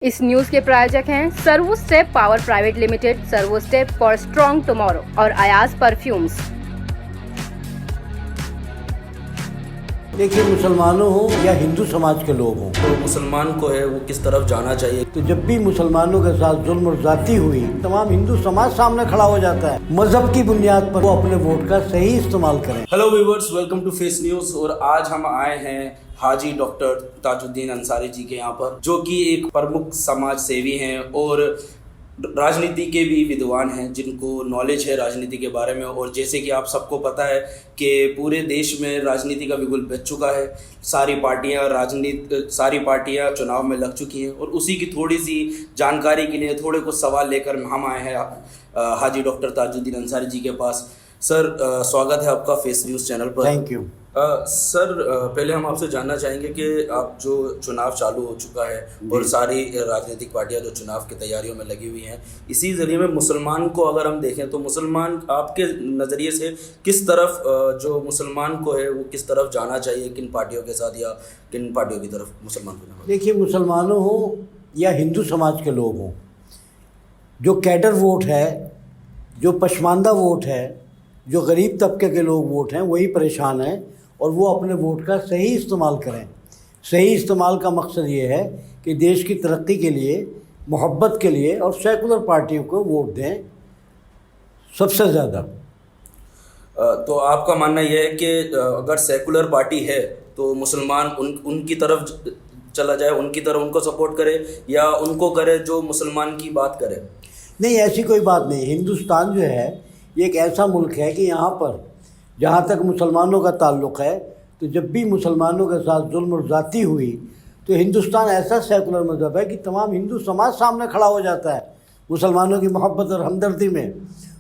इस न्यूज के प्रायोजक हैं servo step power private limited, servo step for strong tomorrow और अयाज परफ्यूम्स। देखिए, मुसलमानों हो या हिंदू समाज के लोग हों, तो मुसलमान को है वो किस तरफ जाना चाहिए। तो जब भी मुसलमानों के साथ जुल्म और जाती हुई तमाम हिंदू समाज सामने खड़ा हो जाता है। मजहब की बुनियाद पर वो अपने वोट का सही इस्तेमाल करें। Hello viewers, welcome to Face News. और आज हम आए हैं हाजी डॉक्टर ताजुद्दीन अंसारी जी के यहाँ पर, जो कि एक प्रमुख समाज सेवी हैं और राजनीति के भी विद्वान हैं, जिनको नॉलेज है राजनीति के बारे में। और जैसे कि आप सबको पता है कि पूरे देश में राजनीति का बिगुल बज चुका है। सारी पार्टियां चुनाव में लग चुकी हैं और उसी की थोड़ी सी जानकारी के लिए थोड़े कुछ सवाल लेकर हम आए हैं हाजी डॉक्टर ताजुद्दीन अंसारी जी के पास। सर, स्वागत है आपका फेस न्यूज़ चैनल पर। Thank you. सर, पहले हम आपसे जानना चाहेंगे कि आप जो चुनाव चालू हो चुका है और सारी राजनीतिक पार्टियां जो चुनाव की तैयारियों में लगी हुई हैं, इसी जरिए में मुसलमान को अगर हम देखें तो मुसलमान आपके नज़रिए से किस तरफ, जो मुसलमान को है वो किस तरफ जाना चाहिए, किन पार्टियों के साथ या किन पार्टियों की तरफ मुसलमान को? देखिए, मुसलमानों हो या हिंदू समाज के लोग हों, जो कैडर वोट है, जो पसमानदा वोट है, जो गरीब तबके के लोग वोट हैं, वही परेशान हैं और वो अपने वोट का सही इस्तेमाल करें। सही इस्तेमाल का मकसद ये है कि देश की तरक्की के लिए, मोहब्बत के लिए और सेकुलर पार्टियों को वोट दें सबसे ज़्यादा। तो आपका मानना यह है कि अगर सेकुलर पार्टी है तो मुसलमान उनकी तरफ चला जाए, उनकी तरफ उनको सपोर्ट करे, या उनको करे जो मुसलमान की बात करे? नहीं, ऐसी कोई बात नहीं। हिंदुस्तान जो है ये एक ऐसा मुल्क है कि यहाँ पर जहाँ तक मुसलमानों का ताल्लुक़ है, तो जब भी मुसलमानों के साथ जुल्म और ज़्यादती हुई तो हिंदुस्तान ऐसा सेकुलर मज़हब है कि तमाम हिंदू समाज सामने खड़ा हो जाता है मुसलमानों की मोहब्बत और हमदर्दी में।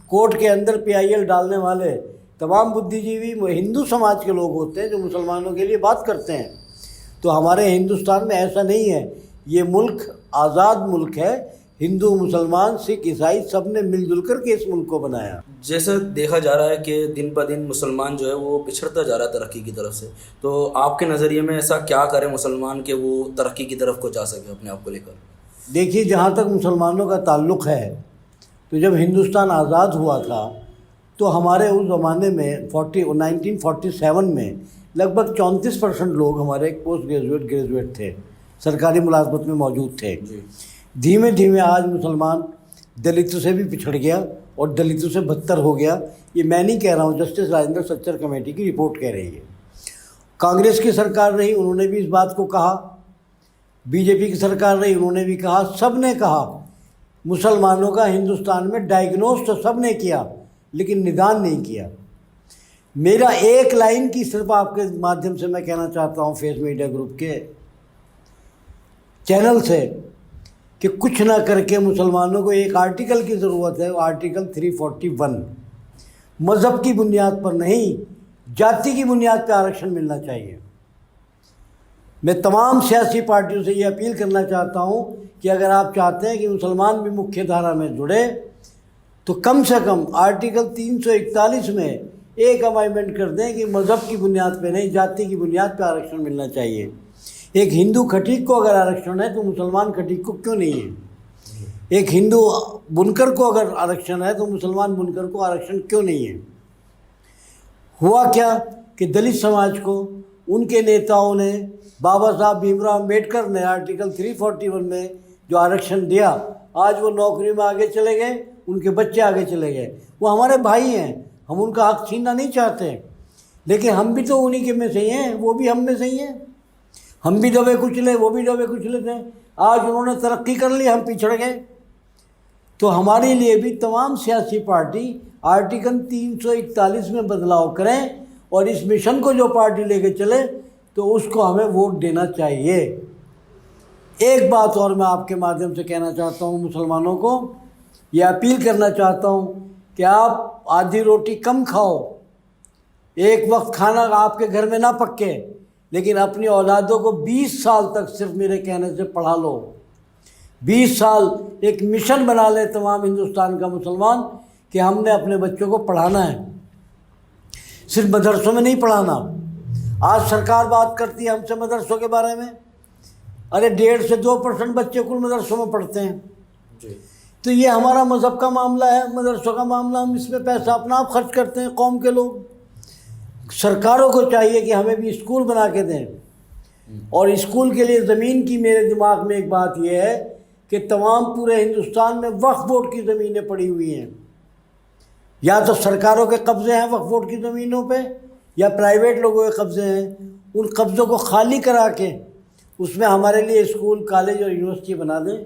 कोर्ट के अंदर PIL डालने वाले तमाम बुद्धिजीवी हिंदू समाज के लोग होते हैं जो मुसलमानों के लिए बात करते हैं। तो हमारे हिंदुस्तान में ऐसा नहीं है। ये मुल्क आज़ाद मुल्क है। हिंदू, मुसलमान, सिख, ईसाई सब ने मिलजुल कर के इस मुल्क को बनाया। जैसे देखा जा रहा है कि दिन ब दिन मुसलमान जो है वो पिछड़ता जा रहा है तरक्की की तरफ से, तो आपके नज़रिए में ऐसा क्या करे मुसलमान के वो तरक्की की तरफ को जा सके अपने आप को लेकर? देखिए, जहाँ तक मुसलमानों का ताल्लुक़ है, तो जब हिंदुस्तान आज़ाद हुआ था तो हमारे उस ज़माने में 1947 में लगभग 34% लोग हमारे पोस्ट ग्रेजुएट थे, सरकारी मुलाजमत में मौजूद थे। धीमे धीमे आज मुसलमान दलितों से भी पिछड़ गया और दलितों से बदतर हो गया। ये मैं नहीं कह रहा हूँ, जस्टिस राजेंद्र सच्चर कमेटी की रिपोर्ट कह रही है। कांग्रेस की सरकार रही, उन्होंने भी इस बात को कहा। BJP की सरकार रही, उन्होंने भी कहा। सब ने कहा मुसलमानों का हिंदुस्तान में डायग्नोस तो सब ने किया, लेकिन निदान नहीं किया। मेरा एक लाइन की सिर्फ आपके माध्यम से मैं कहना चाहता हूँ फेस मीडिया ग्रुप के चैनल से, कि कुछ ना करके मुसलमानों को एक आर्टिकल की ज़रूरत है, आर्टिकल 341। मज़हब की बुनियाद पर नहीं, जाति की बुनियाद पर आरक्षण मिलना चाहिए। मैं तमाम सियासी पार्टियों से ये अपील करना चाहता हूँ कि अगर आप चाहते हैं कि मुसलमान भी मुख्य धारा में जुड़े, तो कम से कम आर्टिकल 341 में एक अमेंडमेंट कर दें कि मज़हब की बुनियाद पर नहीं, जाति की बुनियाद पर आरक्षण मिलना चाहिए। एक हिंदू खटीक को अगर आरक्षण है तो मुसलमान खटीक को क्यों नहीं है? एक हिंदू बुनकर को अगर आरक्षण है तो मुसलमान बुनकर को आरक्षण क्यों नहीं है? हुआ क्या कि दलित समाज को उनके नेताओं ने, बाबा साहब भीमराव अम्बेडकर ने आर्टिकल 341 में जो आरक्षण दिया, आज वो नौकरी में आगे चले गए, उनके बच्चे आगे चले गए। वो हमारे भाई हैं, हम उनका हक छीनना नहीं चाहते, लेकिन हम भी तो उन्हीं के में से ही हैं, वो भी हम में से ही हैं। हम भी दबे कुचले, वो भी दबे कुचले थे। आज उन्होंने तरक्की कर ली, हम पिछड़ गए। तो हमारे लिए भी तमाम सियासी पार्टी आर्टिकल 341 में बदलाव करें और इस मिशन को जो पार्टी लेके चले तो उसको हमें वोट देना चाहिए। एक बात और मैं आपके माध्यम से कहना चाहता हूँ मुसलमानों को, यह अपील करना चाहता हूँ कि आप आधी रोटी कम खाओ, एक वक्त खाना आपके घर में ना पके, लेकिन अपनी औलादों को 20 साल तक सिर्फ मेरे कहने से पढ़ा लो। 20 साल एक मिशन बना ले तमाम हिंदुस्तान का मुसलमान कि हमने अपने बच्चों को पढ़ाना है, सिर्फ मदरसों में नहीं पढ़ाना। आज सरकार बात करती है हमसे मदरसों के बारे में, अरे 1.5 से 2% बच्चे कुल मदरसों में पढ़ते हैं। जी। तो ये हमारा मज़हब का मामला है, मदरसों का मामला, हम इसमें पैसा अपना आप खर्च करते हैं कौम के लोग। सरकारों को चाहिए कि हमें भी स्कूल बना के दें, और स्कूल के लिए ज़मीन की मेरे दिमाग में एक बात यह है कि तमाम पूरे हिंदुस्तान में वक्फ बोर्ड की ज़मीनें पड़ी हुई हैं, या तो सरकारों के कब्ज़े हैं वक्फ बोर्ड की ज़मीनों पे, या प्राइवेट लोगों के कब्ज़े हैं। उन कब्ज़ों को खाली करा के उसमें हमारे लिए स्कूल, कॉलेज और यूनिवर्सिटी बना दें,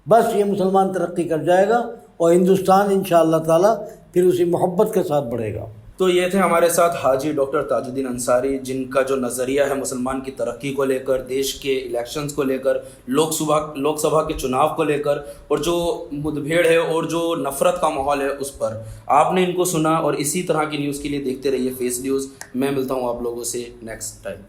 बस ये मुसलमान तरक्की कर जाएगा और हिंदुस्तान इंशाअल्लाह ताला फिर उसी मोहब्बत के साथ बढ़ेगा। तो ये थे हमारे साथ हाजी डॉक्टर ताजुद्दीन अंसारी, जिनका जो नज़रिया है मुसलमान की तरक्की को लेकर, देश के इलेक्शंस को लेकर, लोकसभा के चुनाव को लेकर, और जो मुठभेड़ है और जो नफ़रत का माहौल है उस पर आपने इनको सुना। और इसी तरह की न्यूज़ के लिए देखते रहिए फेस न्यूज़। मैं मिलता हूँ आप लोगों से नेक्स्ट टाइम।